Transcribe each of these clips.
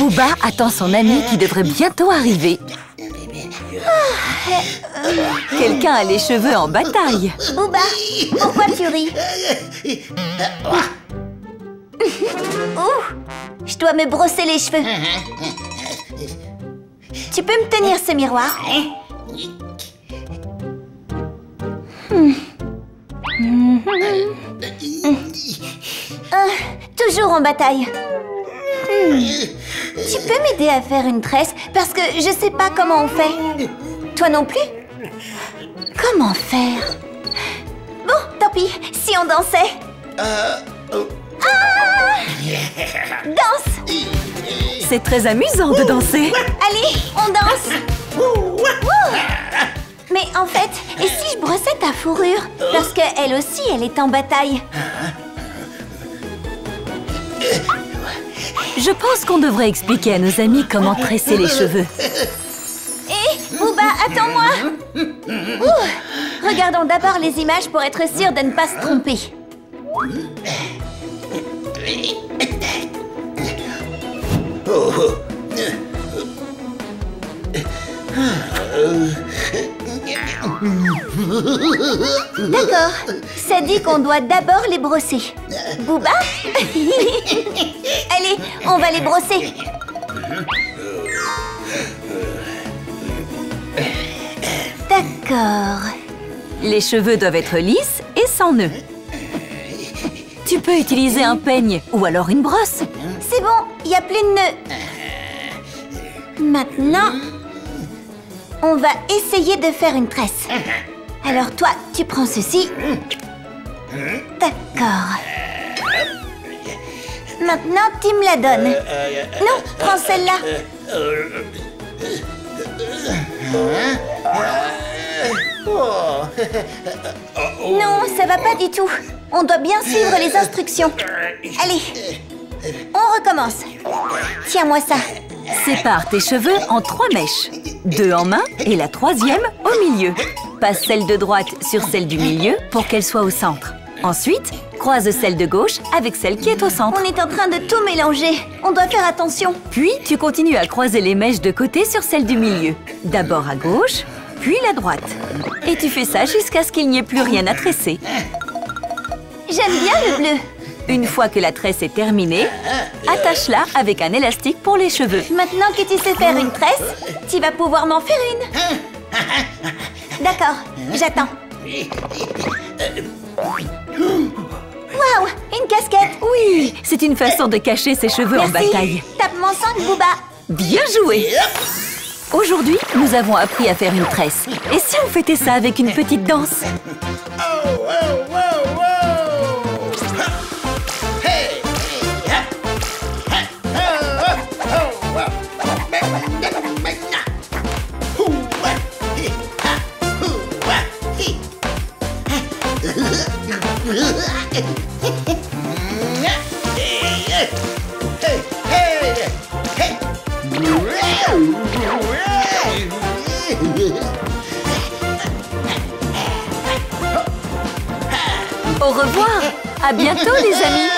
Booba attend son ami qui devrait bientôt arriver. Quelqu'un a les cheveux en bataille. Booba, pourquoi tu ris? Je dois me brosser les cheveux. Tu peux me tenir ce miroir? Toujours en bataille. Tu peux m'aider à faire une tresse? Parce que je sais pas comment on fait. Toi non plus? Comment faire? Bon, tant pis, si on dansait. Danse! C'est très amusant de danser. Allez, on danse! Wouh! Mais en fait, et si je brossais ta fourrure? Parce qu'elle aussi, elle est en bataille. Je pense qu'on devrait expliquer à nos amis comment tresser les cheveux. Hé, Booba, attends-moi! Regardons d'abord les images pour être sûr de ne pas se tromper. D'accord, ça dit qu'on doit d'abord les brosser. Booba? Allez, on va les brosser. D'accord. Les cheveux doivent être lisses et sans nœuds. Tu peux utiliser un peigne ou alors une brosse. C'est bon, il n'y a plus de nœuds. Maintenant, on va essayer de faire une tresse. Alors toi, tu prends ceci. D'accord. Maintenant, tu me la donnes. Non, prends celle-là. Non, ça va pas du tout. On doit bien suivre les instructions. Allez, on recommence. Tiens-moi ça. Sépare tes cheveux en 3 mèches. 2 en main et la 3e au milieu. Passe celle de droite sur celle du milieu pour qu'elle soit au centre. Ensuite, croise celle de gauche avec celle qui est au centre. On est en train de tout mélanger. On doit faire attention. Puis, tu continues à croiser les mèches de côté sur celle du milieu. D'abord à gauche, puis la droite. Et tu fais ça jusqu'à ce qu'il n'y ait plus rien à tresser. J'aime bien le bleu. Une fois que la tresse est terminée, attache-la avec un élastique pour les cheveux. Maintenant que tu sais faire une tresse, tu vas pouvoir m'en faire une. D'accord, j'attends. Waouh, une casquette. Oui, c'est une façon de cacher ses cheveux en bataille. Tape mon sang, Booba. Bien joué. Aujourd'hui, nous avons appris à faire une tresse. Et si on fêtait ça avec une petite danse? Au revoir. À bientôt, les amis.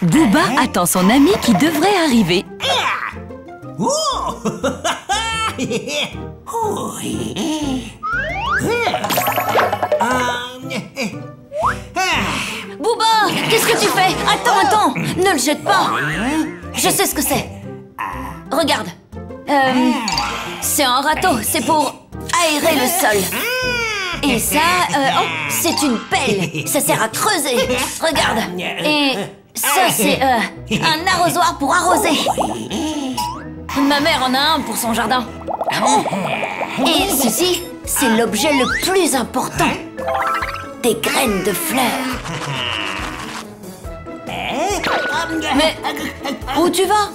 Booba attend son ami qui devrait arriver. Booba, qu'est-ce que tu fais? Attends, ne le jette pas. Je sais ce que c'est. Regarde. C'est un râteau, c'est pour aérer le sol. Et ça, c'est une pelle. Ça sert à creuser. Regarde. Et ça, c'est un arrosoir pour arroser. Ma mère en a un pour son jardin. Et ceci, c'est l'objet le plus important. Des graines de fleurs. Mais où tu vas?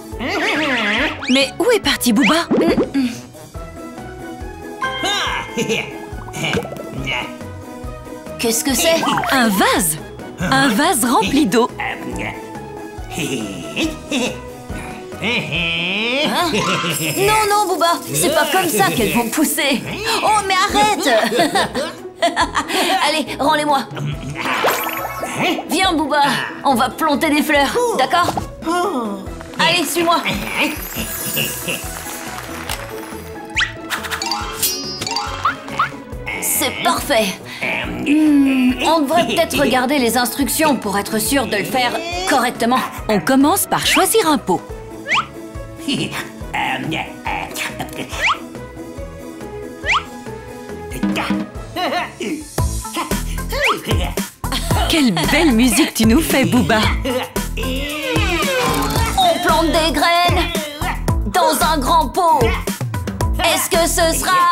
Mais où est parti Booba? Qu'est-ce que c'est? Un vase! Un vase rempli d'eau. Hein? Non, non, Booba, c'est pas comme ça qu'elles vont pousser. Oh, mais arrête. Allez, rends-les-moi. Viens, Booba, on va planter des fleurs, d'accord? Allez, suis-moi. C'est parfait. On devrait peut-être regarder les instructions pour être sûr de le faire correctement. On commence par choisir un pot. Quelle belle musique tu nous fais, Booba! On plante des graines dans un grand pot. Est-ce que ce sera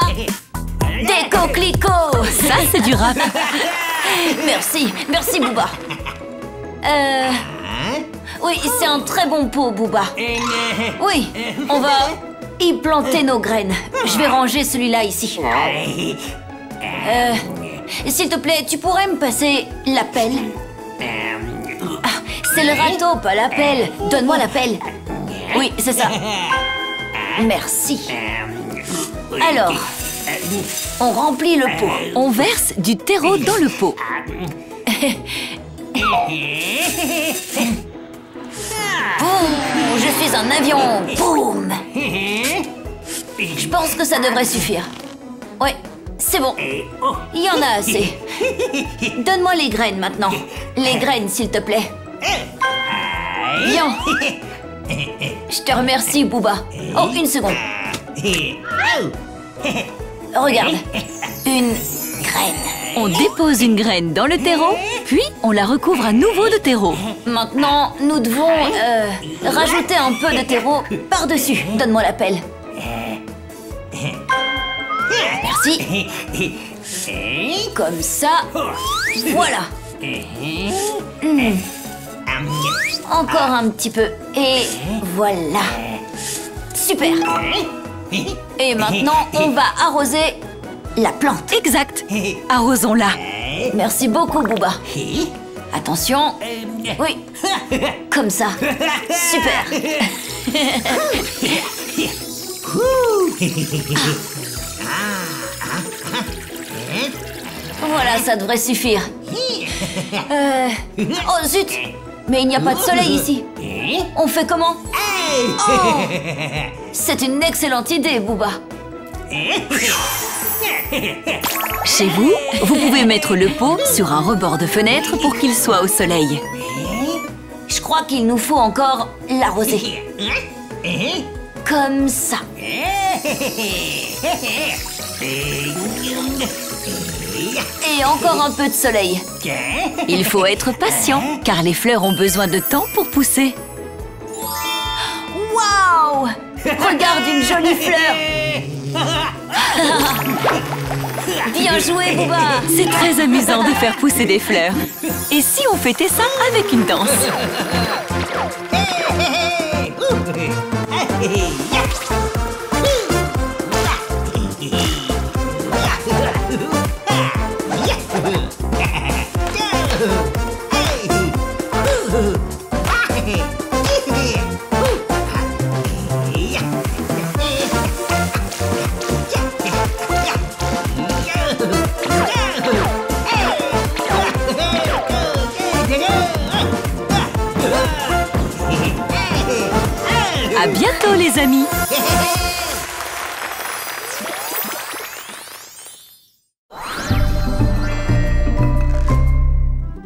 des coquelicots? Ça, c'est du rap! Merci, merci Booba. Oui, c'est un très bon pot, Booba. Oui, on va y planter nos graines. Je vais ranger celui-là ici. S'il te plaît, tu pourrais me passer la pelle? Ah, c'est le râteau, pas la pelle. Donne-moi la pelle. Oui, c'est ça. Merci. Alors, on remplit le pot. On verse du terreau dans le pot. Boum, je suis un avion. Boum. Je pense que ça devrait suffire. Ouais, c'est bon. Il y en a assez. Donne-moi les graines maintenant. Les graines, s'il te plaît. Viens. Je te remercie, Booba. Oh, une seconde. Regarde. Une graine. On dépose une graine dans le terreau, puis on la recouvre à nouveau de terreau. Maintenant, nous devons rajouter un peu de terreau par-dessus. Donne-moi la pelle. Merci. Comme ça. Voilà. Encore un petit peu. Et voilà. Super. Et maintenant, on va arroser la plante. Exact. Arrosons-la. Merci beaucoup, Booba. Attention. Oui. Comme ça. Super. Voilà, ça devrait suffire. Oh, zut! Mais il n'y a pas de soleil ici. On fait comment? Oh! C'est une excellente idée, Booba. Chez vous, vous pouvez mettre le pot sur un rebord de fenêtre pour qu'il soit au soleil. Je crois qu'il nous faut encore l'arroser. Comme ça. Et encore un peu de soleil. Il faut être patient, car les fleurs ont besoin de temps pour pousser. Waouh! Regarde une jolie fleur. Bien joué, Booba. C'est très amusant de faire pousser des fleurs. Et si on fêtait ça avec une danse? À bientôt, les amis!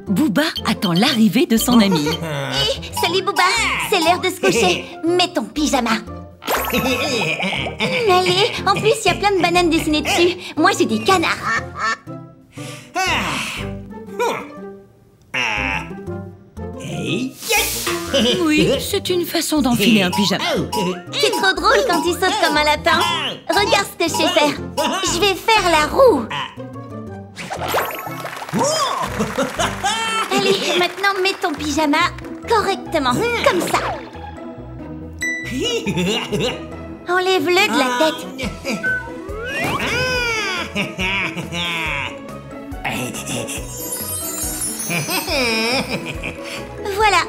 Booba attend l'arrivée de son ami. Salut Booba, c'est l'heure de se coucher. Mets ton pyjama. Allez, en plus il y a plein de bananes dessinées dessus. Moi j'ai des canards. Oui, c'est une façon d'enfiler un pyjama. C'est trop drôle quand il saute comme un lapin. Regarde ce que je sais faire. Je vais faire la roue. Allez, maintenant mets ton pyjama correctement, comme ça. Enlève-le de la tête. Voilà.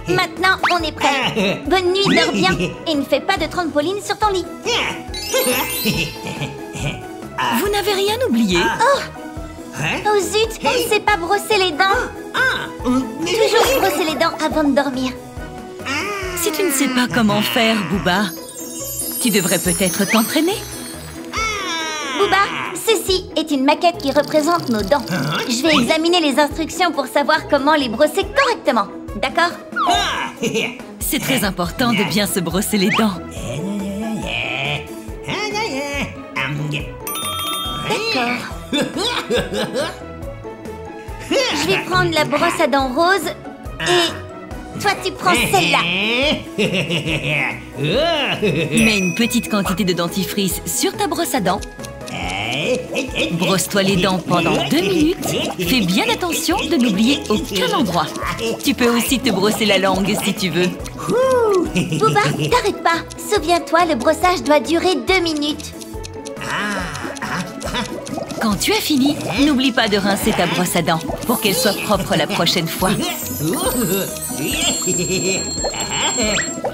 Maintenant, on est prêt. Bonne nuit, dors bien. Et ne fais pas de trampoline sur ton lit. Vous n'avez rien oublié. Oh zut, on ne sait pas brosser les dents. Toujours se brosser les dents avant de dormir. Si tu ne sais pas comment faire, Booba, tu devrais peut-être t'entraîner. Booba, ceci est une maquette qui représente nos dents. Je vais examiner les instructions pour savoir comment les brosser correctement. D'accord? C'est très important de bien se brosser les dents. D'accord. Je vais prendre la brosse à dents rose et toi tu prends celle-là. Mets une petite quantité de dentifrice sur ta brosse à dents. Brosse-toi les dents pendant 2 minutes. Fais bien attention de n'oublier aucun endroit. Tu peux aussi te brosser la langue si tu veux. Booba, t'arrêtes pas. Souviens-toi, le brossage doit durer 2 minutes. Quand tu as fini, n'oublie pas de rincer ta brosse à dents pour qu'elle soit propre la prochaine fois.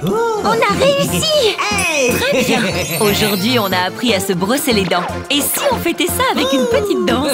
On a réussi! Très bien! Aujourd'hui, on a appris à se brosser les dents. Et si on fêtait ça avec une petite danse?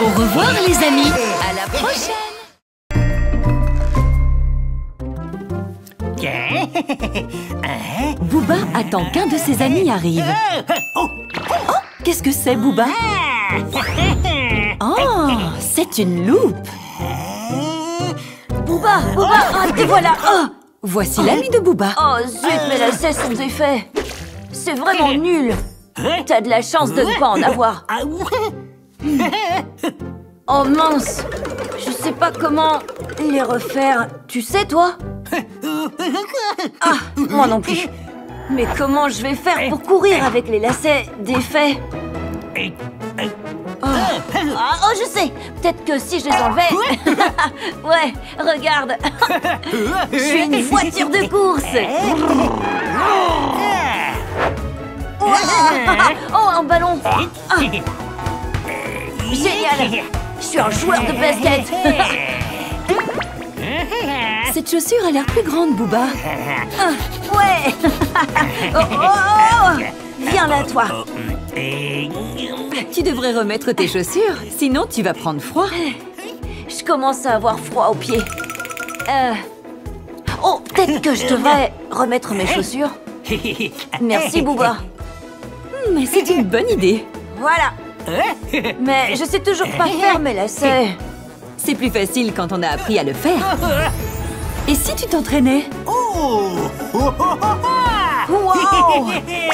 Au revoir les amis, à la prochaine. Booba attend qu'un de ses amis arrive. Oh, qu'est-ce que c'est, Booba? Oh, c'est une loupe. Booba, te voilà. Oh, voici l'ami de Booba. Oh zut, mais la cesse sans effet. C'est vraiment nul. T'as de la chance de ne pas en avoir. Oh mince, je sais pas comment les refaire. Tu sais, toi? Ah, moi non plus. Mais comment je vais faire pour courir avec les lacets défaits? Oh, je sais. Peut-être que si je les enlevais... Ouais, regarde. Je suis une voiture de course. Oh, un ballon. Ah. Génial. Je suis un joueur de basket. Cette chaussure a l'air plus grande, Booba. Ouais. Oh. Viens là, toi. Tu devrais remettre tes chaussures, sinon tu vas prendre froid. Je commence à avoir froid aux pieds. Oh, peut-être que je devrais remettre mes chaussures. Merci, Booba. Mais c'est une bonne idée. Voilà. Mais je sais toujours pas faire mes lacets. C'est plus facile quand on a appris à le faire. Et si tu t'entraînais? Wow!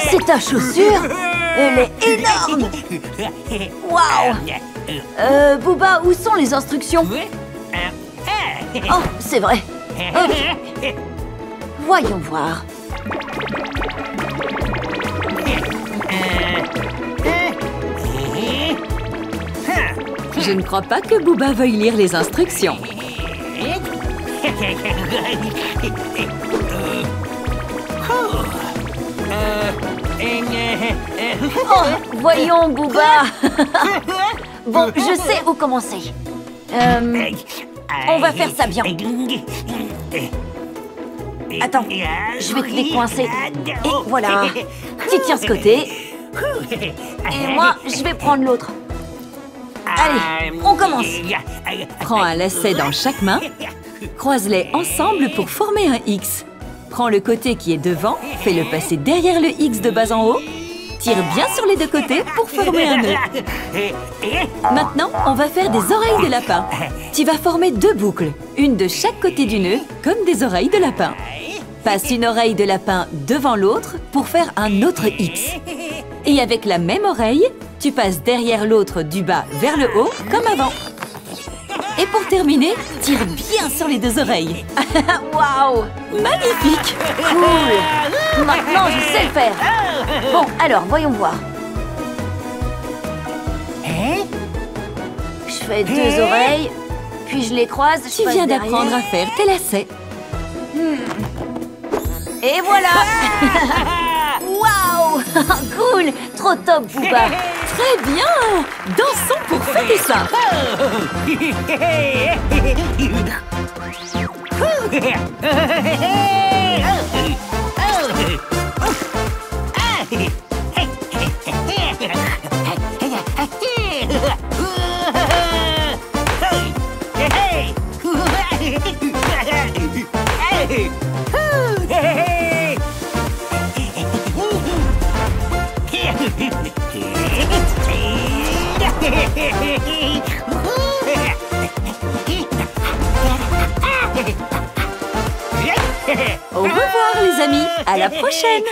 C'est ta chaussure? Elle est énorme! Wow! Booba, où sont les instructions? Oh, c'est vrai. Okay. Voyons voir. Je ne crois pas que Booba veuille lire les instructions. Oh, voyons, Booba. Bon, je sais où commencer. On va faire ça bien. Attends, je vais te décoincer. Et voilà. Tu tiens ce côté. Et moi, je vais prendre l'autre. Allez, on commence. Prends un lacet dans chaque main. Croise-les ensemble pour former un X. Prends le côté qui est devant, fais-le passer derrière le X de bas en haut. Tire bien sur les deux côtés pour former un nœud. Maintenant, on va faire des oreilles de lapin. Tu vas former 2 boucles, une de chaque côté du nœud, comme des oreilles de lapin. Passe une oreille de lapin devant l'autre pour faire un autre X. Et avec la même oreille, tu passes derrière l'autre du bas vers le haut, comme avant. Et pour terminer, tire bien sur les 2 oreilles. Waouh! Magnifique! Cool! Maintenant, je sais le faire. Bon, alors, voyons voir. Je fais 2 oreilles, puis je les croise. Tu viens d'apprendre à faire tes lacets. Et voilà! Waouh! Cool! Trop top, Booba! Très bien! Dansons pour fêter ça! Au revoir les amis, à la prochaine!